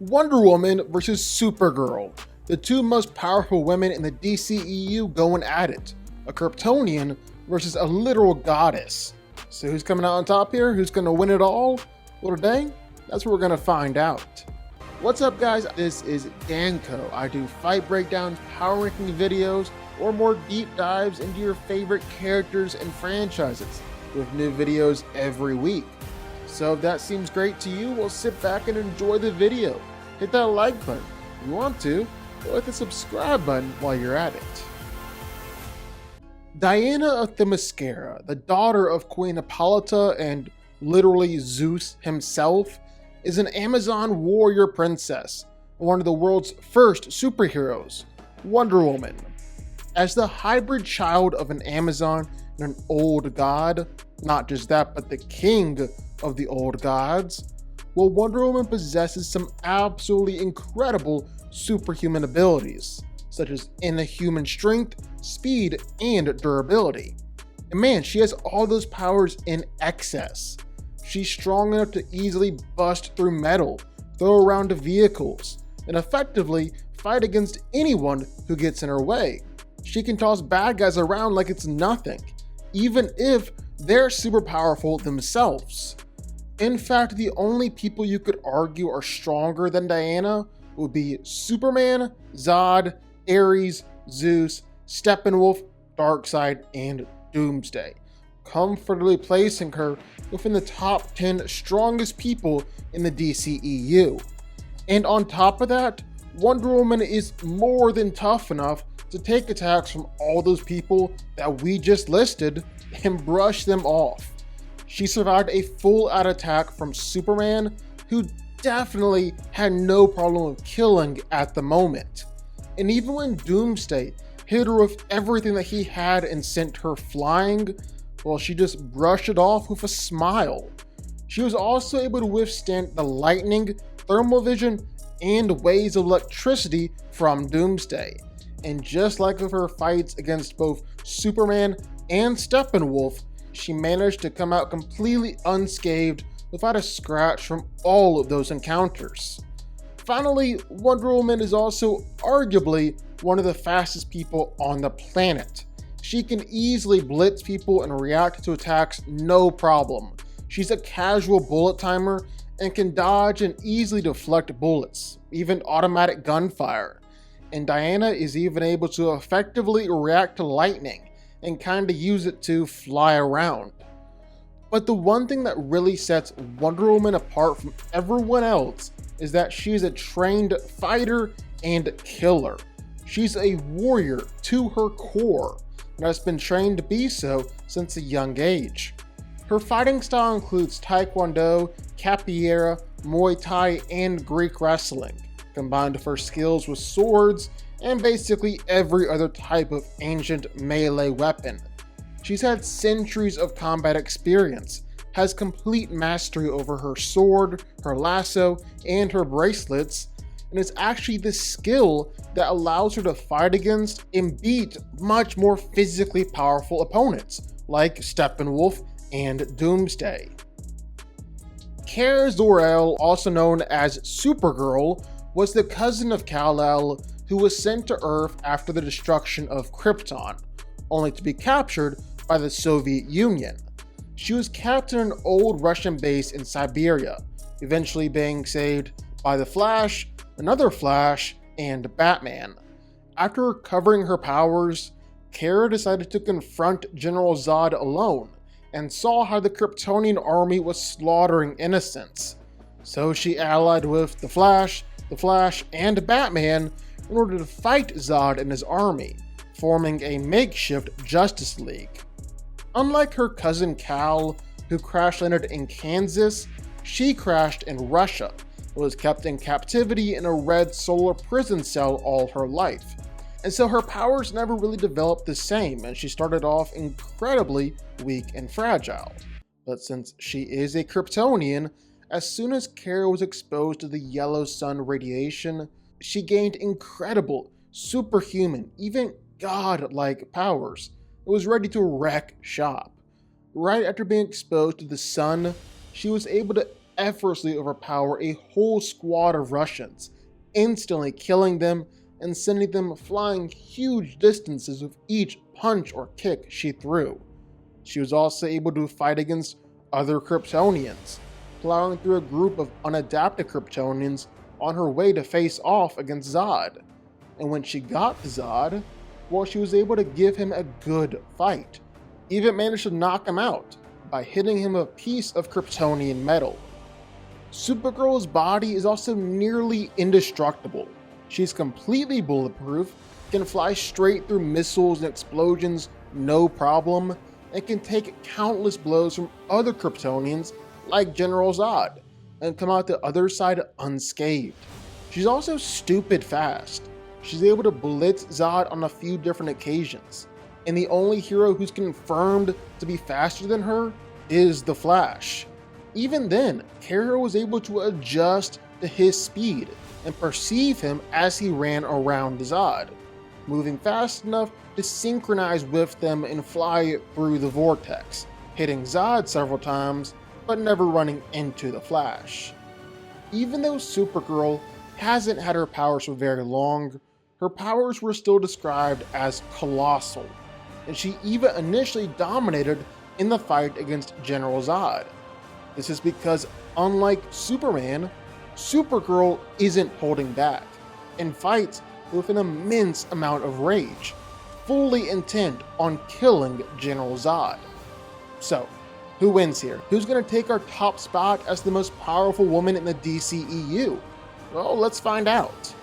Wonder Woman versus Supergirl, the two most powerful women in the DCEU going at it. A kryptonian versus a literal goddess. So who's coming out on top here? Who's going to win it all? Well, today, that's what we're going to find out. What's up, guys? This is DanCo. I do fight breakdowns, power ranking videos, or more deep dives into your favorite characters and franchises, with new videos every week. So if that seems great to you, well, sit back and enjoy the video. Hit that like button if you want to, or hit the subscribe button while you're at it. Diana of Themyscira, the daughter of Queen Hippolyta and literally Zeus himself, is an Amazon warrior princess, one of the world's first superheroes, Wonder Woman. As the hybrid child of an Amazon and an old god, not just that, but the king of the old gods, well, Wonder Woman possesses some absolutely incredible superhuman abilities, such as inhuman strength, speed, and durability. And man, she has all those powers in excess. She's strong enough to easily bust through metal, throw around vehicles, and effectively fight against anyone who gets in her way. She can toss bad guys around like it's nothing, even if they're super powerful themselves. In fact, the only people you could argue are stronger than Diana would be Superman, Zod, Ares, Zeus, Steppenwolf, Darkseid, and Doomsday, comfortably placing her within the top 10 strongest people in the DCEU. And on top of that, Wonder Woman is more than tough enough to take attacks from all those people that we just listed and brush them off. She survived a full-out attack from Superman, who definitely had no problem with killing at the moment. And even when Doomsday hit her with everything that he had and sent her flying, well, she just brushed it off with a smile. She was also able to withstand the lightning, thermal vision, and waves of electricity from Doomsday. And just like with her fights against both Superman and Steppenwolf, she managed to come out completely unscathed without a scratch from all of those encounters. Finally, Wonder Woman is also arguably one of the fastest people on the planet. She can easily blitz people and react to attacks no problem. She's a casual bullet timer and can dodge and easily deflect bullets, even automatic gunfire. And Diana is even able to effectively react to lightning and kinda use it to fly around. But the one thing that really sets Wonder Woman apart from everyone else is that she's a trained fighter and killer. She's a warrior to her core, and has been trained to be so since a young age. Her fighting style includes Taekwondo, Capoeira, Muay Thai, and Greek wrestling, combined with her skills with swords and basically every other type of ancient melee weapon. She's had centuries of combat experience, has complete mastery over her sword, her lasso, and her bracelets, and it's actually this skill that allows her to fight against and beat much more physically powerful opponents, like Steppenwolf and Doomsday. Kara Zor-El, also known as Supergirl, was the cousin of Kal-El, who was sent to Earth after the destruction of Krypton, only to be captured by the Soviet Union. She was kept in an old Russian base in Siberia, eventually being saved by the Flash, another Flash, and Batman. After recovering her powers, Kara decided to confront General Zod alone, and saw how the Kryptonian army was slaughtering innocents. So she allied with the Flash, and Batman in order to fight Zod and his army, forming a makeshift Justice League. Unlike her cousin Kal, who crash-landed in Kansas, she crashed in Russia and was kept in captivity in a red solar prison cell all her life. And so her powers never really developed the same, and she started off incredibly weak and fragile. But since she is a Kryptonian, as soon as Kara was exposed to the yellow sun radiation, she gained incredible, superhuman, even god-like powers and was ready to wreck shop. Right after being exposed to the sun, she was able to effortlessly overpower a whole squad of Russians, instantly killing them and sending them flying huge distances with each punch or kick she threw. She was also able to fight against other Kryptonians, plowing through a group of unadapted Kryptonians on her way to face off against Zod. And when she got to Zod, well, she was able to give him a good fight, even managed to knock him out by hitting him a piece of Kryptonian metal. Supergirl's body is also nearly indestructible. She's completely bulletproof, can fly straight through missiles and explosions no problem, and can take countless blows from other Kryptonians like General Zod, and come out the other side unscathed. She's also stupid fast. She's able to blitz Zod on a few different occasions, and the only hero who's confirmed to be faster than her is the Flash. Even then, Kara was able to adjust to his speed and perceive him as he ran around Zod, moving fast enough to synchronize with them and fly through the vortex, hitting Zod several times, but never running into the Flash. Even though Supergirl hasn't had her powers for very long, her powers were still described as colossal, and she even initially dominated in the fight against General Zod. This is because, unlike Superman, Supergirl isn't holding back, and fights with an immense amount of rage, fully intent on killing General Zod. So, who wins here? Who's going to take our top spot as the most powerful woman in the DCEU? Well, let's find out.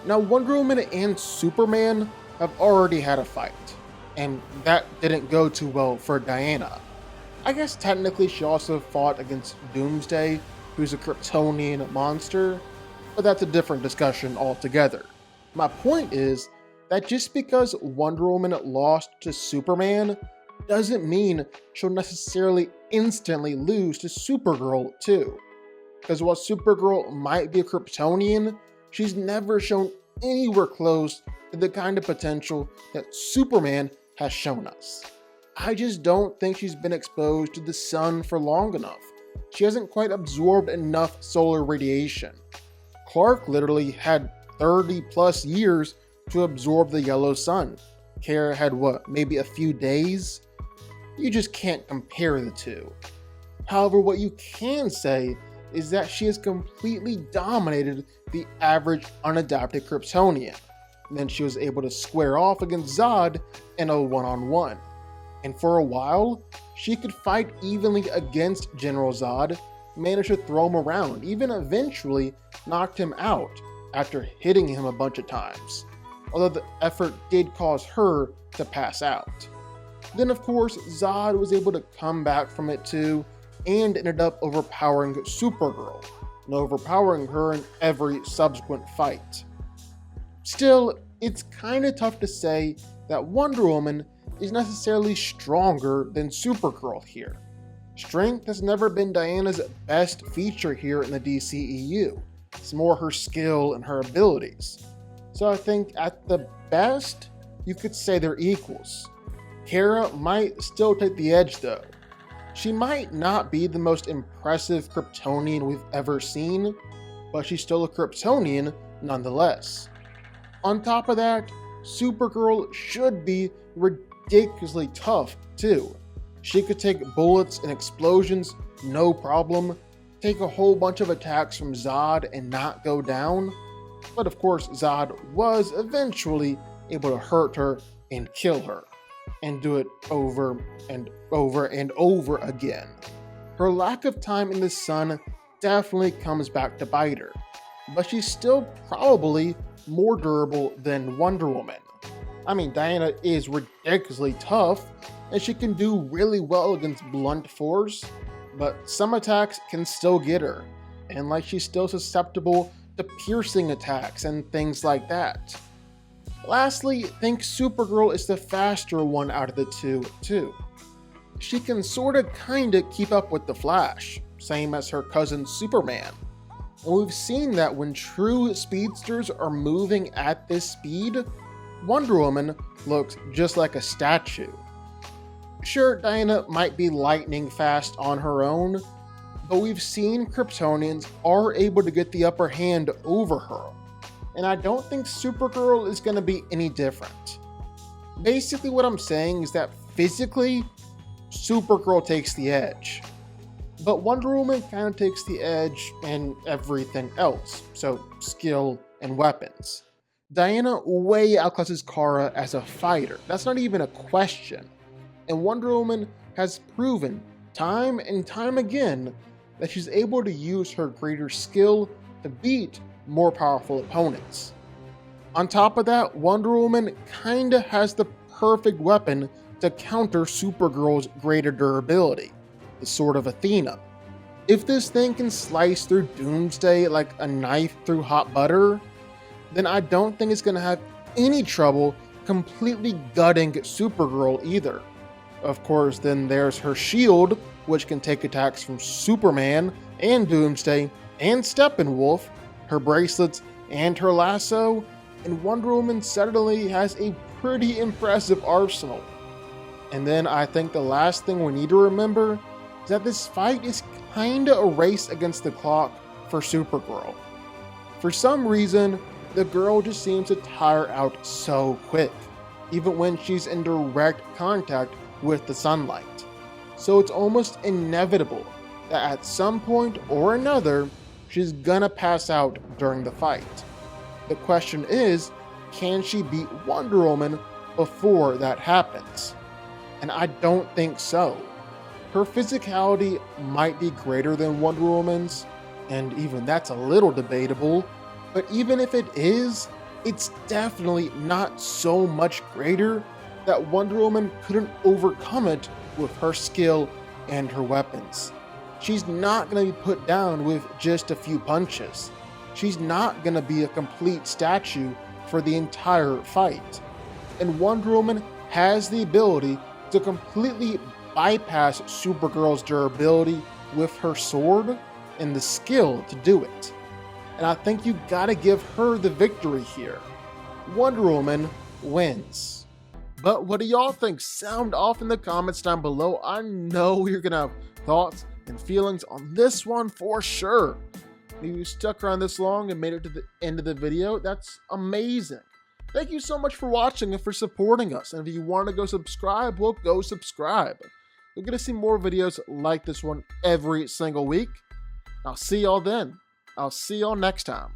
Now, Wonder Woman and Superman have already had a fight, and that didn't go too well for Diana. I guess technically she also fought against Doomsday, who's a Kryptonian monster, but that's a different discussion altogether. My point is that just because Wonder Woman lost to Superman doesn't mean she'll necessarily instantly lose to Supergirl too. Because while Supergirl might be a Kryptonian, she's never shown anywhere close to the kind of potential that Superman has shown us. I just don't think she's been exposed to the sun for long enough. She hasn't quite absorbed enough solar radiation. Clark literally had 30 plus years to absorb the yellow sun. Kara had what, maybe a few days? You just can't compare the two. However, what you can say is that she has completely dominated the average unadapted Kryptonian. And then she was able to square off against Zod in a one-on-one. And for a while, she could fight evenly against General Zod, managed to throw him around, even eventually knocked him out after hitting him a bunch of times, although the effort did cause her to pass out. Then of course, Zod was able to come back from it too, and ended up overpowering Supergirl, and overpowering her in every subsequent fight. Still, it's kinda tough to say that Wonder Woman is necessarily stronger than Supergirl here. Strength has never been Diana's best feature here in the DCEU. It's more her skill and her abilities. So I think at the best, you could say they're equals. Kara might still take the edge though. She might not be the most impressive Kryptonian we've ever seen, but she's still a Kryptonian nonetheless. On top of that, Supergirl should be ridiculously tough too. She could take bullets and explosions no problem, take a whole bunch of attacks from Zod and not go down, but of course Zod was eventually able to hurt her and kill her, and do it over and over and over again. Her lack of time in the sun definitely comes back to bite her, but she's still probably more durable than Wonder Woman. I mean, Diana is ridiculously tough, and she can do really well against blunt force, but some attacks can still get her, and like she's still susceptible to piercing attacks and things like that. Lastly, think Supergirl is the faster one out of the two, too. She can sorta kinda keep up with the Flash, same as her cousin Superman. And we've seen that when true speedsters are moving at this speed, Wonder Woman looks just like a statue. Sure, Diana might be lightning fast on her own, but we've seen Kryptonians are able to get the upper hand over her, and I don't think Supergirl is going to be any different. Basically what I'm saying is that physically, Supergirl takes the edge, but Wonder Woman kind of takes the edge in everything else, so skill and weapons. Diana way outclasses Kara as a fighter, that's not even a question, and Wonder Woman has proven time and time again that she's able to use her greater skill to beat more powerful opponents. On top of that, Wonder Woman kinda has the perfect weapon to counter Supergirl's greater durability, the Sword of Athena. If this thing can slice through Doomsday like a knife through hot butter, then I don't think it's gonna have any trouble completely gutting Supergirl either. Of course, then there's her shield, which can take attacks from Superman and Doomsday and Steppenwolf, her bracelets and her lasso, and Wonder Woman suddenly has a pretty impressive arsenal. And then I think the last thing we need to remember is that this fight is kinda a race against the clock for Supergirl. For some reason, the girl just seems to tire out so quick, even when she's in direct contact with the sunlight. So it's almost inevitable that at some point or another, she's gonna pass out during the fight. The question is, can she beat Wonder Woman before that happens? And I don't think so. Her physicality might be greater than Wonder Woman's, and even that's a little debatable, but even if it is, it's definitely not so much greater that Wonder Woman couldn't overcome it with her skill and her weapons. She's not going to be put down with just a few punches. She's not going to be a complete statue for the entire fight. And Wonder Woman has the ability to completely bypass Supergirl's durability with her sword and the skill to do it. And I think you gotta give her the victory here. Wonder Woman wins. But what do y'all think? Sound off in the comments down below. I know you're gonna have thoughts and feelings on this one for sure. If you stuck around this long and made it to the end of the video, that's amazing. Thank you so much for watching and for supporting us. And if you want to go subscribe, well, go subscribe. You're going to see more videos like this one every single week. I'll see y'all then. I'll see y'all next time.